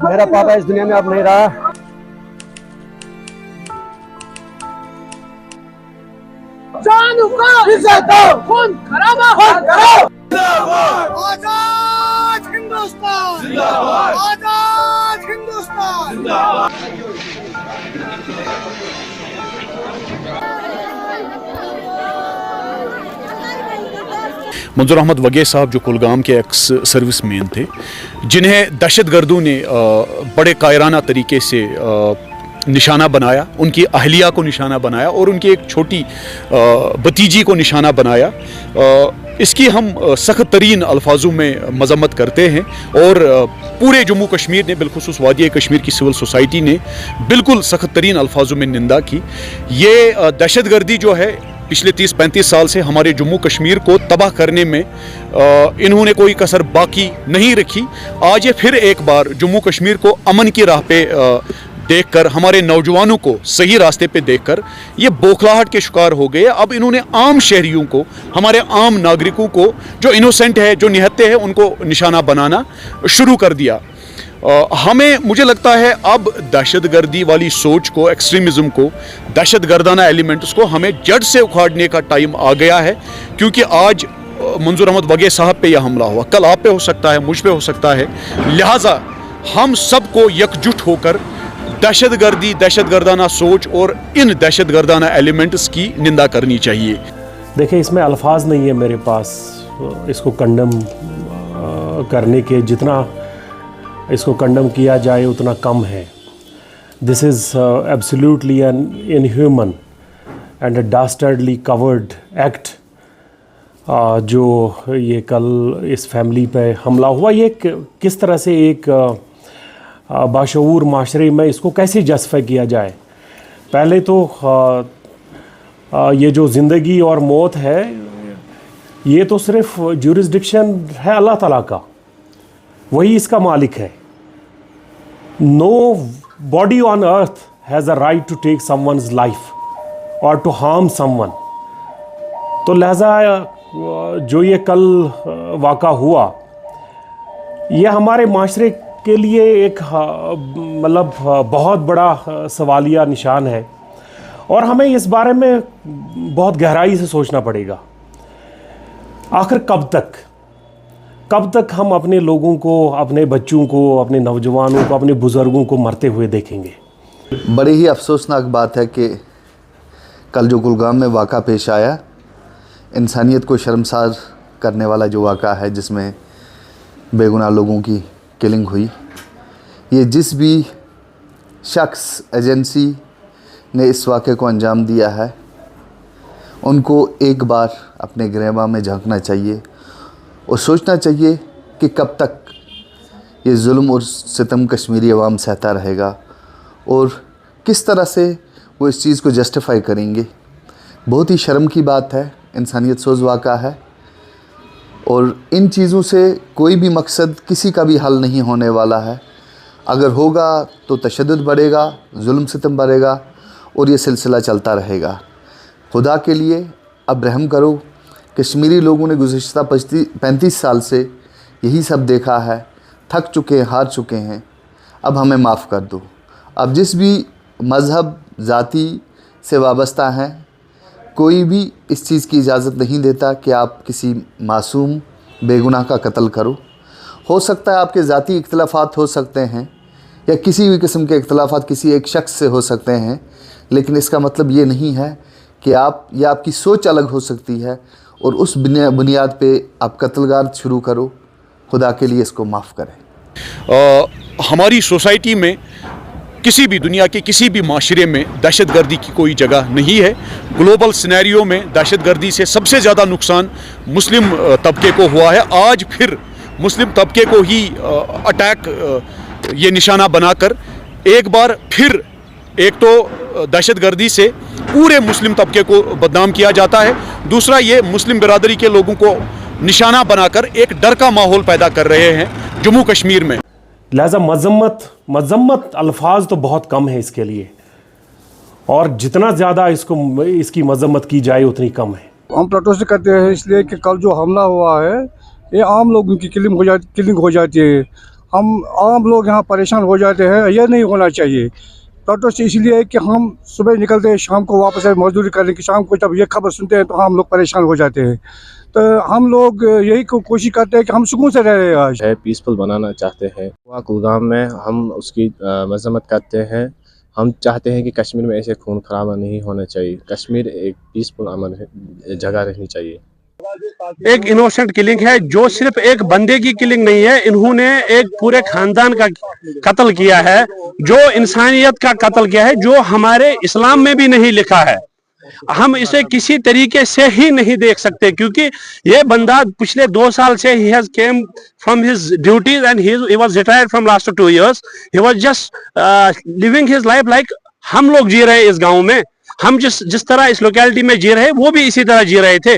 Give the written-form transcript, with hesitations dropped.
मेरा पापा इस दुनिया में अब नहीं रहा। जानू को इज्जत दो, खून खराबा करो। आजाद हिंदुस्तान जिंदाबाद, आजाद हिंदुस्तान जिंदाबाद। मंजूर अहमद वगे साहब जो कुलगाम के एक्स सर्विस मैन थे, जिन्हें दहशतगर्दों ने बड़े कायराना तरीके से निशाना बनाया, उनकी अहलिया को निशाना बनाया और उनकी एक छोटी भतीजी को निशाना बनाया, इसकी हम सख्त तरीन अल्फाजों में मजम्मत करते हैं। और पूरे जम्मू कश्मीर ने, बिलखुसूस वादी कश्मीर की सिविल सोसाइटी ने बिल्कुल सख्त तरीन अल्फाजों में निंदा की। ये दहशतगर्दी जो है पिछले 30-35 साल से हमारे जम्मू कश्मीर को तबाह करने में इन्होंने कोई कसर बाकी नहीं रखी। आज ये फिर एक बार जम्मू कश्मीर को अमन की राह पे देखकर, हमारे नौजवानों को सही रास्ते पे देखकर ये बौखलाहट के शिकार हो गए। अब इन्होंने आम शहरियों को, हमारे आम नागरिकों को जो इनोसेंट है, जो निहत्ते हैं, उनको निशाना बनाना शुरू कर दिया। मुझे लगता है अब दहशतगर्दी वाली सोच को, एक्सट्रीमिज़म को, दहशतगर्दाना एलिमेंट्स को हमें जड़ से उखाड़ने का टाइम आ गया है। क्योंकि आज मंजूर अहमद वगे साहब पे यह हमला हुआ, कल आप पे हो सकता है, मुझ पे हो सकता है। लिहाजा हम सबको एकजुट होकर दहशतगर्दी, दहशतगर्दाना सोच और इन दहशतगर्दाना एलिमेंट्स की निंदा करनी चाहिए। देखिए, इसमें अल्फाज नहीं है मेरे पास इसको कंडम करने के। जितना इसको कंडम किया जाए उतना कम है। This is absolutely an inhuman and a dastardly coward act. जो ये कल इस फैमिली पे हमला हुआ, ये किस तरह से एक बाशऊर माशरे में इसको कैसे जस्टिफाई किया जाए। पहले तो ये जो ज़िंदगी और मौत है, ये तो सिर्फ ज्यूरिसडिक्शन है अल्लाह ताला का, वही इसका मालिक है। Nobody on earth has a right to take someone's life और टू हार्म समवन। तो लिहाजा जो ये कल वाक़ा हुआ, ये हमारे माशरे के लिए एक मतलब बहुत बड़ा सवालिया निशान है और हमें इस बारे में बहुत गहराई से सोचना पड़ेगा। आखिर कब तक हम अपने लोगों को, अपने बच्चों को, अपने नौजवानों को, अपने बुज़ुर्गों को मरते हुए देखेंगे। बड़ी ही अफसोसनाक बात है कि कल जो कुलगाम में वाक़ा पेश आया, इंसानियत को शर्मसार करने वाला जो वाक़ा है, जिसमें बेगुनाह लोगों की किलिंग हुई, ये जिस भी शख्स, एजेंसी ने इस वाक़े को अंजाम दिया है, उनको एक बार अपने गिरहबा में झांकना चाहिए और सोचना चाहिए कि कब तक ये जुल्म और सितम कश्मीरी अवाम सहता रहेगा और किस तरह से वो इस चीज़ को जस्टिफाई करेंगे। बहुत ही शर्म की बात है, इंसानियत सोज़ वाक़ा है और इन चीज़ों से कोई भी मकसद, किसी का भी हल नहीं होने वाला है। अगर होगा तो तशद्दुद बढ़ेगा, जुल्म सितम बढ़ेगा और ये सिलसिला चलता रहेगा। खुदा के लिए अब रहम करो। कश्मीरी लोगों ने गुज़िश्ता 35 साल से यही सब देखा है, थक चुके हैं, हार चुके हैं। अब हमें माफ़ कर दो। अब जिस भी मज़हब, ज़ाति से वाबस्ता हैं, कोई भी इस चीज़ की इजाज़त नहीं देता कि आप किसी मासूम बेगुनाह का कत्ल करो। हो सकता है आपके ज़ाती इख्तिलाफ़ात हो सकते हैं या किसी भी किस्म के इख्तिलाफ़ात किसी एक शख्स से हो सकते हैं, लेकिन इसका मतलब ये नहीं है कि आप या आपकी सोच अलग हो सकती है और उस बुनियाद पे आप कत्लगार शुरू करो। खुदा के लिए इसको माफ़ करें। हमारी सोसाइटी में, किसी भी दुनिया के किसी भी माशरे में दहशतगर्दी की कोई जगह नहीं है। ग्लोबल सिनेरियो में दहशतगर्दी से सबसे ज़्यादा नुकसान मुस्लिम तबके को हुआ है। आज फिर मुस्लिम तबके को ही अटैक, ये निशाना बनाकर एक बार फिर, एक तो दहशतगर्दी से पूरे मुस्लिम तबके को बदनाम किया जाता है, दूसरा ये मुस्लिम बिरादरी के लोगों को निशाना बनाकर एक डर का माहौल पैदा कर रहे हैं जम्मू कश्मीर में। लिहाजा मजम्मत अल्फाज तो बहुत कम है इसके लिए, और जितना ज़्यादा इसकी मजम्मत की जाए उतनी कम है। हम प्रोटेस्ट करते हैं इसलिए कि कल जो हमला हुआ है, ये आम लोगों की किलिंग हो जाती है हम आम लोग यहाँ परेशान हो जाते हैं। यह नहीं होना चाहिए। प्रोटेस्ट इसलिए है कि हम सुबह निकलते हैं, शाम को वापस मजदूरी करने की, शाम को जब ये खबर सुनते हैं तो हम लोग परेशान हो जाते हैं। तो हम लोग यही कोशिश करते हैं कि हम सुकून से रह रहे हैं। आज है पीसफुल बनाना चाहते हैं। कुलगाम में हम उसकी मजम्मत करते हैं। हम चाहते हैं कि कश्मीर में ऐसे खून खराबा नहीं होना चाहिए। कश्मीर एक पीसफुल अमन जगह रहनी चाहिए। एक इनोसेंट किलिंग है, जो सिर्फ एक बंदे की किलिंग नहीं है, इन्होंने एक पूरे खानदान का कत्ल किया है, जो इंसानियत का कत्ल किया है, जो हमारे इस्लाम में भी नहीं लिखा है। हम इसे किसी तरीके से ही नहीं देख सकते, क्योंकि ये बंदा पिछले 2 साल से he has came from his duties and he was retired from last 2 years. He was just living his life like हम लोग जी रहे इस गांव में। हम जिस तरह इस लोकेलिटी में जी रहे, वो भी इसी तरह जी रहे थे।